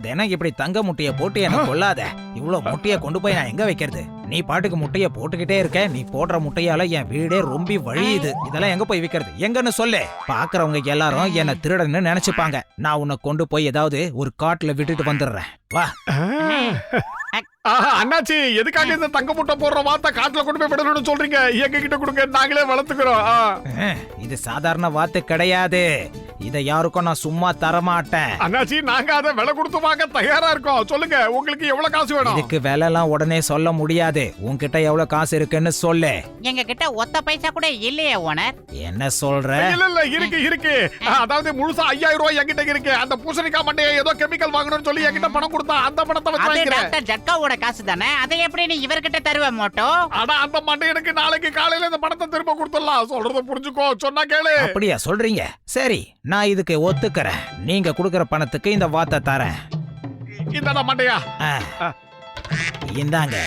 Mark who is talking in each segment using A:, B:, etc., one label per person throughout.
A: தினம் இப்படி தங்க முட்டைய போட்டு என்ன கொள்ளாத. இவ்வளவு முட்டைய கொண்டு போய் நான் எங்க வைக்கிறது? நீ பாட்டுக்கு முட்டைய போட்டுக்கிட்டே இருக்க. நீ போடுற முட்டையால என் வீடே ரொம்ப வழியுது. இதெல்லாம் எங்க போய் விக்கிறது? எங்கன்னு சொல்லு. பாக்குறவங்க எல்லாரும் என்ன திருடன்னு நினைச்சுப்பாங்க. நான் உன்னை கொண்டு போய் ஏதாவது ஒரு காட்டுல விட்டுட்டு வந்துடுறேன். வா.
B: அண்ணாச்சி, எதுக்காக இந்த தங்க முட்டை போடுற வார்த்தை காட்டுல கொண்டு போய் விடணும்னு சொல்றீங்க? எங்க கிட்ட கொடுங்க, நாங்களே வளர்த்துக்கிறோம்.
A: இது சாதாரண வார்த்தை கிடையாது. இத யாருக்கும் நான் சும்மா தரமாட்டேன்.
B: அண்ணாச்சி, நாங்க அதை விலை கொடுத்து வாங்க தயாரா இருக்கோம். சொல்லுங்க, உங்களுக்கு எவ்வளவு காசு வேணும்?
A: இதுக்கு விலை எல்லாம் உடனே சொல்ல முடியாது. உன்கிட்ட எவ்வளவு காசு இருக்குன்னு சொல்லு.
C: எங்க கிட்ட ஒத்த பைசா கூட இல்லையே ஓனர்.
A: என்ன சொல்ற?
B: இல்ல இருக்கு. அதாவது முழுசா 5000 ரூபாய் என்கிட்ட இருக்கு. அந்த பூசணிக்காய் மண்டையை ஏதோ கெமிக்கல் வாங்கணும்னு சொல்லி என்கிட்ட பணம் கொடுத்தா அந்த பணத்தை வச்சு வாங்கிக்கிறேன்.
C: டாக்டர் ஜட்காவோட காசு தானே, அதை எப்படி நீ இவர்கிட்ட தருவ மோட்டோ?
B: ஆனா அந்த மண்டை எனக்கு நாளைக்கு காலையில இந்த பணத்தை திரும்ப கொடுத்துடலாம். சொல்றத புரிஞ்சுக்கோ, சொன்னா கேளு.
A: அப்படியா சொல்றீங்க? சரி, நான் இதுக்கு ஒத்துக்கிறேன். நீங்க கொடுக்கற பணத்துக்கு இந்த வார்த்தை தரேன்.
B: இந்தாடா மண்டையா.
A: இந்தாங்க.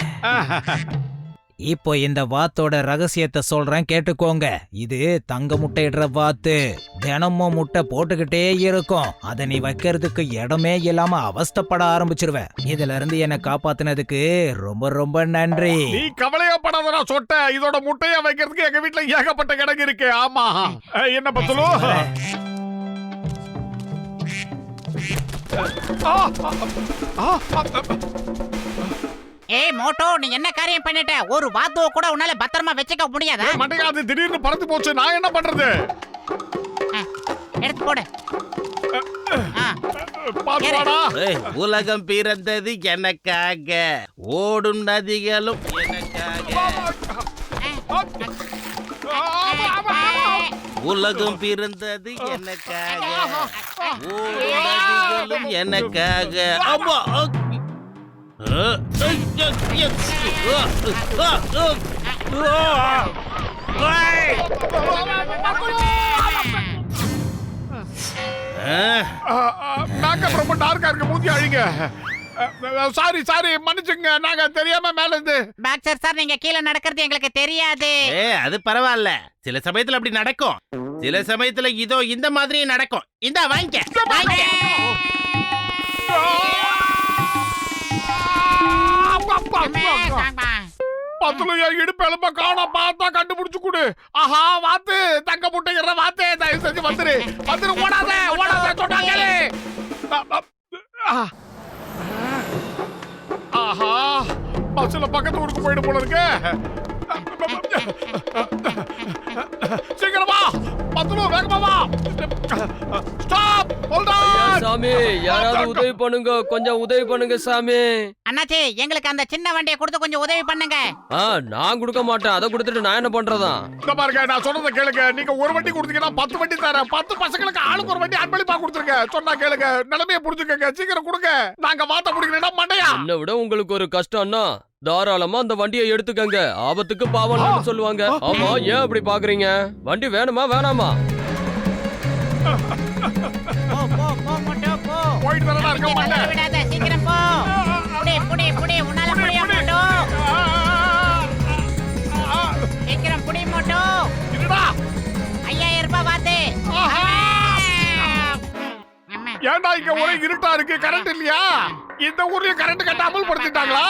A: இப்போ இந்த வாத்தோட ரகசியத்தை சொல்றேன், கேட்டுக்கோங்க. இது தங்க முட்டையிடுற வாத்து. தினமும் முட்டை போட்டுக்கிட்டே இருக்கும். அதை நீ வைக்கிறதுக்கு இடமே இல்லாம அவஸ்தைப்பட ஆரம்பிச்சிருவ. இதுல இருந்து என்ன காப்பாத்தினதுக்கு ரொம்ப ரொம்ப நன்றி.
B: நீ கவலையா படாதடா சொட்ட. இதோட முட்டைய வைக்கிறதுக்கு எங்க வீட்டுல ஏகப்பட்ட கிடங்கு இருக்கு. ஆமா, என்ன பத்தலோ?
C: ஏய் மோட்டோ, நீ என்ன காரியம் பண்ணிட்ட? ஒரு வாத்துவ கூட உன்னால பத்திரமா வச்சுக்க முடியாதா?
B: மண்டையா, அது திடீர்னு பறந்து போச்சு. நான் என்ன பண்றது?
C: எடுத்து போடு.
D: உலகம் பிறந்தது எனக்காக, ஓடும் நதிகளும் எனக்காக. உலகம் பிறந்தது எனக்காக, ஓடும் நதிகளும் எனக்காக. அம்மா,
B: மேக்கப் ரொம்ப டார்க்கா இருக்கு. மூஞ்சி அழிங்க. சாரி மன்னிச்சுங்க, நாங்க தெரியாம மேல இருந்து.
C: பாக்ஸர் சார், நீங்க கீழே நடக்கிறது எங்களுக்கு தெரியாது.
D: அது பரவாயில்ல. சில சமயத்துல அப்படி நடக்கும். சில சமயத்துல இதோ இந்த மாதிரி நடக்கும். இந்த வாங்கிக்க.
B: பத்துல இடுப்பு எலும்ப காண பார்த்தா கண்டுபிடிச்சு கொடு. ஆஹா, வாத்து, தங்க முட்டைகிற வாத்து, தயவு செஞ்சு வந்துரு. ஓடாத சொன்னாங்களே. ஆஹா, பஸ்ல பக்கத்து ஊருக்கு போயிடு போல இருக்கு. சீக்கிரமா பத்துல வேகமா வா. Stop, hold on.
E: சாமி, யாராவது உதவி பண்ணுங்க, கொஞ்சம் உதவி பண்ணுங்க சாமி.
C: அண்ணாச்சி, எங்களுக்கு அந்த சின்ன வண்டியை கொடுத்து கொஞ்சம் உதவி பண்ணுங்க.
E: நான் கொடுக்க மாட்டேன். அதை கொடுத்துட்டு நான் என்ன பண்றதா?
B: இந்த பாருங்க, நான் சொல்றத கேளுங்க. நீங்க ஒரு வண்டி கொடுத்தீங்கன்னா 10 வண்டி தரேன். 10 பசங்களுக்கு ஆளுக்கு ஒரு வண்டி அன்பளிப்பா கொடுத்துருங்க. சொன்னா கேளுங்க, நிலைமையை புரிஞ்சுக்கங்க. சீக்கிரம் கொடுங்க. நாங்க வாத்த முடிக்கிறேன்னா மண்டையா.
E: என்ன விட உங்களுக்கு ஒரு கஷ்டம்னா தாராளமா அந்த வண்டியை எடுத்துக்கங்க. ஆபத்துக்கு பாவம்னு சொல்லுவாங்க. ஆமா, ஏன் அப்படி பாக்குறீங்க? வண்டி வேணுமா வேணாமா?
B: போயிட்டு வரலாம் இருக்க மாட்டேன்.
C: விடாத, சீக்கிரம் போ. புடி, உன்னால முடியும் மோட்டோ. சீக்கிரம் புடி மோட்டோ. 5000 ரூபாய் வாத்து.
B: ஏன்டா இங்க ஒரே இருட்டா இருக்கு? கரண்ட் இல்லையா? இந்த ஊர்லயும் கரண்ட் கட்ட அமல்படுத்திட்டாங்களா?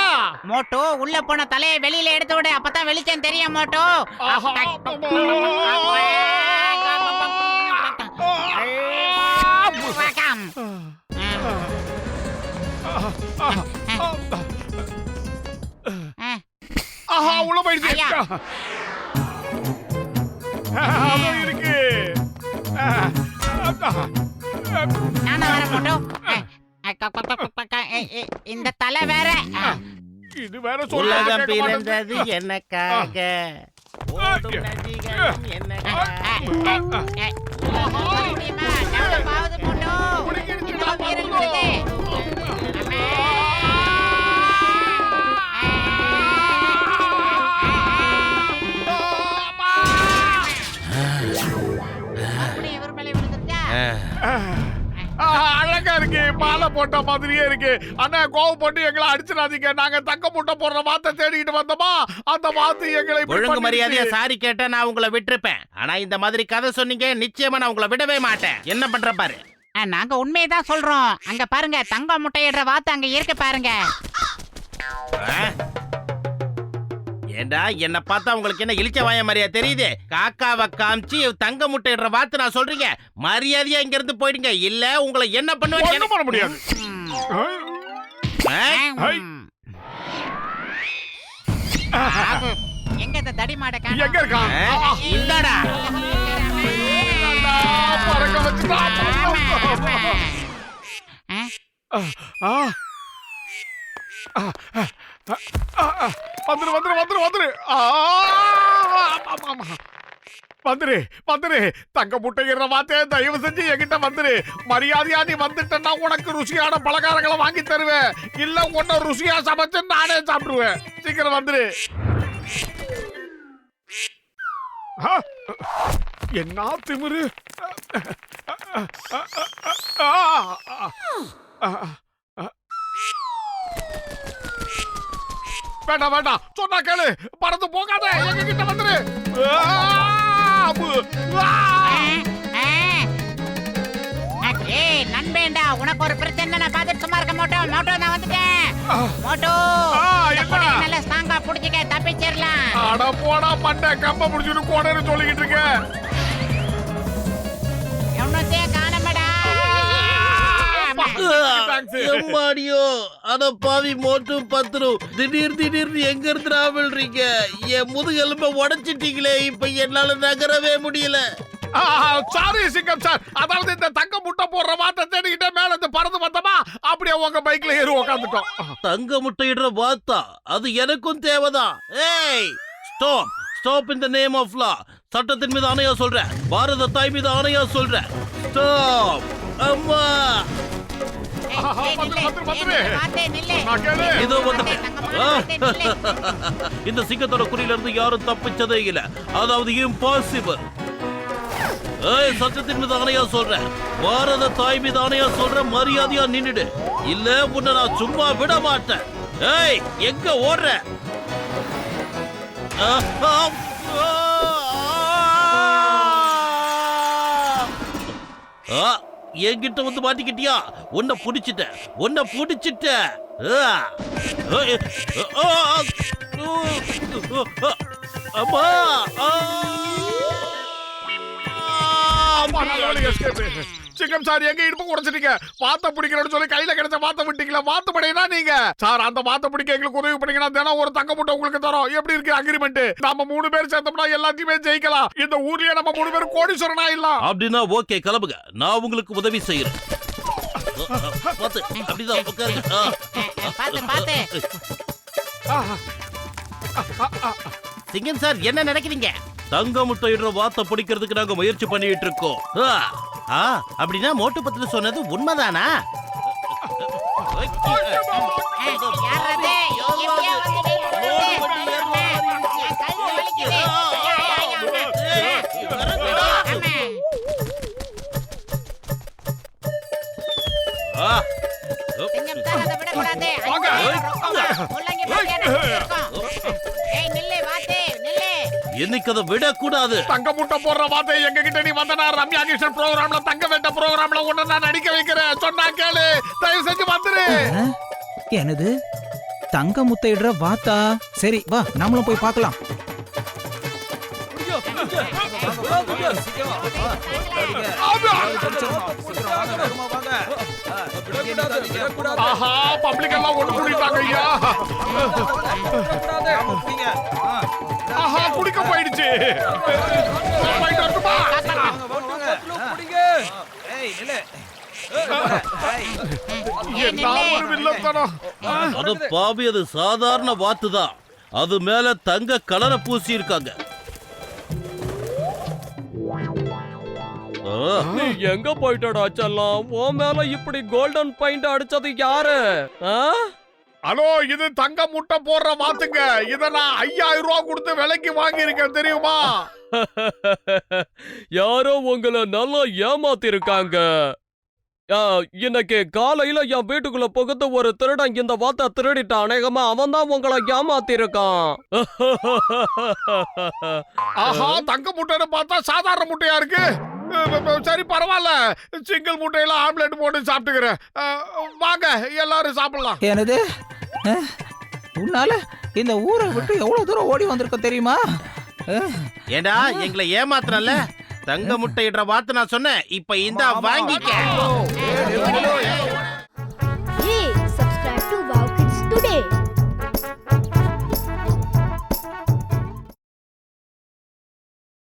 C: மோட்டோ, உள்ள போன தலையை வெளியில எடுத்து விடு. அப்பதான் வெளிச்சம் தெரியும் மோட்டோ.
B: ஆஹா, உள்ள போயிடுச்சு. இருக்கு.
C: நானா வர மோட்டோ. இந்த தலை வேற.
B: இது வேற
D: உலகம் பிறந்தது எனக்காக, ஓடும் நதிகளும் எனக்காக.
B: போட்ட மாதிரியே இருக்கு. அண்ணா கோவப்பட்டு எங்களை அடிச்சிடாதீங்க. நாங்க தங்க முட்டை போடுற வாத்தை தேடிக்கிட்டு வந்தோமா, அந்த வாத்து எங்களை இப்படி
D: ஒழுங்கு மரியாதையா
B: பண்ணிடுச்சு.
D: சாரி கேட்டா நான் உங்களை விட்டுருப்பேன். ஆனா இந்த மாதிரி கதை சொன்னீங்க, நிச்சயமா நான் உங்களை விடவே மாட்டேன். என்ன பண்ற பாரு.
C: நாங்க உண்மையதான் சொல்றோம். அங்க பாருங்க, தங்க முட்டையிடுற வாத்து அங்க இருக்கு பாருங்க.
D: ஏண்டா என்ன பார்த்தா உங்களுக்கு என்ன இழிச்ச வாய மாதிரியா தெரியுது? காக்காவை காமிச்சு தங்க முட்டையிடுற வாத்து நான் சொல்றீங்க. மரியாதையா இங்க இருந்து போயிடுங்க, இல்ல உங்களை என்ன பண்ணுவேன்
B: ஒண்ணும் பண்ண முடியாது.
C: எங்க இந்த தடி மாட
B: எங்க இருக்கான்?
D: இந்தாடா.
B: பறக்க வச்சுட்டான். வந்துரு வந்துரு வந்துரு வந்துரு. வந்துரு வந்துரு. தங்க முட்டைகிற வாத்தே, தயவு செஞ்சு என்கிட்ட வந்துரு. மரியாதையா நீ வந்துட்டா உனக்கு ருசியான பலகாரங்களை வாங்கி தருவேன். இல்ல உன்ன ருசியா சமைச்சு நானே சாப்பிடுவேன். சீக்கிரம் வந்துரு. என்ன திமிரு. வேண்டாம் வேண்டாம், சொன்னா கேளு. பறந்து போகாத, எங்க கிட்ட வந்துரு.
C: நண்பேண்டா, உனக்கு ஒரு பிரச்சனை நான் பார்த்துட்டு சும்மா இருக்க மாட்டோம். மோட்டோ நான் வந்துட்டேன். மோட்டோ நல்ல ஸ்ட்ராங்கா புடிச்சுக்க, தப்பிச்சிடலாம்.
B: அட போடா மண்டை, கம்ப புடிச்சுட்டு கோடன்னு சொல்லிக்கிட்டு இருக்க.
C: எவனத்தே காணமடா.
D: எம்மாடியோ, அட பாவி மோட்டு பத்துரும். திடீர்னு எங்க இருந்து ராவல்றீங்க? என் முதுகெலும்ப உடைச்சிட்டீங்களே, இப்ப என்னால நகரவே முடியல.
B: சாரி சிங்கம் சார், அதாவது இந்த தங்க முட்டை போடுற வாத்தை தேடிக்கிட்டே மேல இருந்து பறந்து வந்தோமா, அப்படியே உங்க பைக்ல ஏறி உட்காந்துட்டோம்.
D: தங்க முட்டையிடுற வாத்தா? அது எனக்கும் தேவைதான். ஏய் stop stop in the name of law. சட்டத்தின் மீது ஆணையா சொல்றேன், பாரத தாய் மீது ஆணையா சொல்றேன். ஸ்டாப். அம்மா இதோ வந்து இந்த சிங்கத்தோட குறியில இருந்து யாரும் தப்பிச்சதே இல்ல. அதாவது இம்பாசிபிள். ஏய், சட்டத்தின் மீது ஆணையா சொல்றேன், பாரத தாய் மீது ஆணையா சொல்றேன், மரியாதையா நின்னுடு, இல்ல உன்னை நான் சும்மா விட மாட்டேன். ஏய், எங்க ஓடுற? என்கிட்ட வந்து மாட்டிக்கிட்டியா? உன்னை புடிச்சிட்ட. அம்மா
B: சிங்கம் சார், எங்க இடுப்பு குறைச்சிட்டீங்க. வாத்த பிடிக்கிறேன்னு சொல்லி கையில கிடைச்ச வாத்த விட்டீங்களா? வாத்து படையினா நீங்க சார். அந்த வாத்த பிடிக்க எங்களுக்கு உதவி பண்ணீங்கன்னா தினம் ஒரு தங்க முட்டை உங்களுக்கு தரோம். எப்படி இருக்கு அக்ரிமெண்ட்? நம்ம 3 பேர் சேர்ந்தோம்னா எல்லாத்தையுமே ஜெயிக்கலாம். இந்த ஊர்லயே நம்ம 3 பேரும் கோடீஸ்வரனா இல்ல.
D: அப்படின்னா ஓகே, கிளம்புங்க, நான் உங்களுக்கு உதவி செய்யறேன். அப்படிதான் உட்காருங்க. சிங்கம் சார், என்ன நடக்குறீங்க? தங்க முட்டையிடுற வாத்த பிடிக்கிறதுக்கு நாங்க முயற்சி பண்ணிட்டு இருக்கோம். அப்படின்னா மோட்டு பத்துல சொன்னது உண்மைதானா? என்னைக்கு அதை விடக்கூடாது.
B: தங்க முட்டை போடுற வார்த்தை எங்க கிட்ட நீ வந்தனா ரம்யா கிருஷ்ணன் ப்ரோகிராம்ல, தங்க வேட்ட ப்ரோகிராம்ல உன்னை நான் நடிக்க வைக்கிறேன். சொன்னா கேளு, தயவு செஞ்சு வந்துரு.
A: என்னது தங்க முட்டையிடுற வாத்தா? சரி வா, நாமளும் போய் பார்க்கலாம்.
B: ஆஹா, பப்ளிக் எல்லாம் ஒண்ணு கூடிட்டாங்க ஐயா. ஆஹா, குடிக்க போயிடுச்சு.
D: அது பாவி, அது சாதாரண வாத்துதான். அது மேல தங்க கலரை பூசி இருக்காங்க.
E: நீ எங்க போயிட்டடா செல்லம்? உன் மேல இப்படி கோல்டன் பாயிண்ட் அடிச்சது யாரு?
B: ஹலோ, இது தங்க முட்டை போடுற வாத்துங்க. இத நான் 5000 ரூபாய் கொடுத்து விலைக்கு வாங்கி இருக்கேன், தெரியுமா?
E: யாரோ உங்களை நல்லா ஏமாத்தி இருக்காங்க. இன்னைக்கு காலையில என் வீட்டுக்குள்ள புகுந்து ஒரு திருடன் இந்த வார்த்தை திருடிட்டான். அநேகமா அவன் தான் உங்களை ஏமாத்தி இருக்கான்.
B: ஆஹா, தங்க முட்டைன்னு பார்த்தா சாதாரண முட்டையா இருக்கு. சரி பரவாயில்ல, சிங்கிள் முட்டையில ஆம்லெட் போட்டு சாப்பிட்டுக்கிறேன். வாங்க எல்லாரும் சாப்பிடலாம்.
A: என்னது உன்னால இந்த ஊரை விட்டு எவ்வளவு தூரம் ஓடி வந்திருக்க தெரியுமா?
F: ஏண்டா எங்களை ஏமாத்துறல? தங்க முட்டையிடுற வார்த்தை நான் சொன்னேன். இப்ப இந்த வாங்கிக்க.
G: ஏய்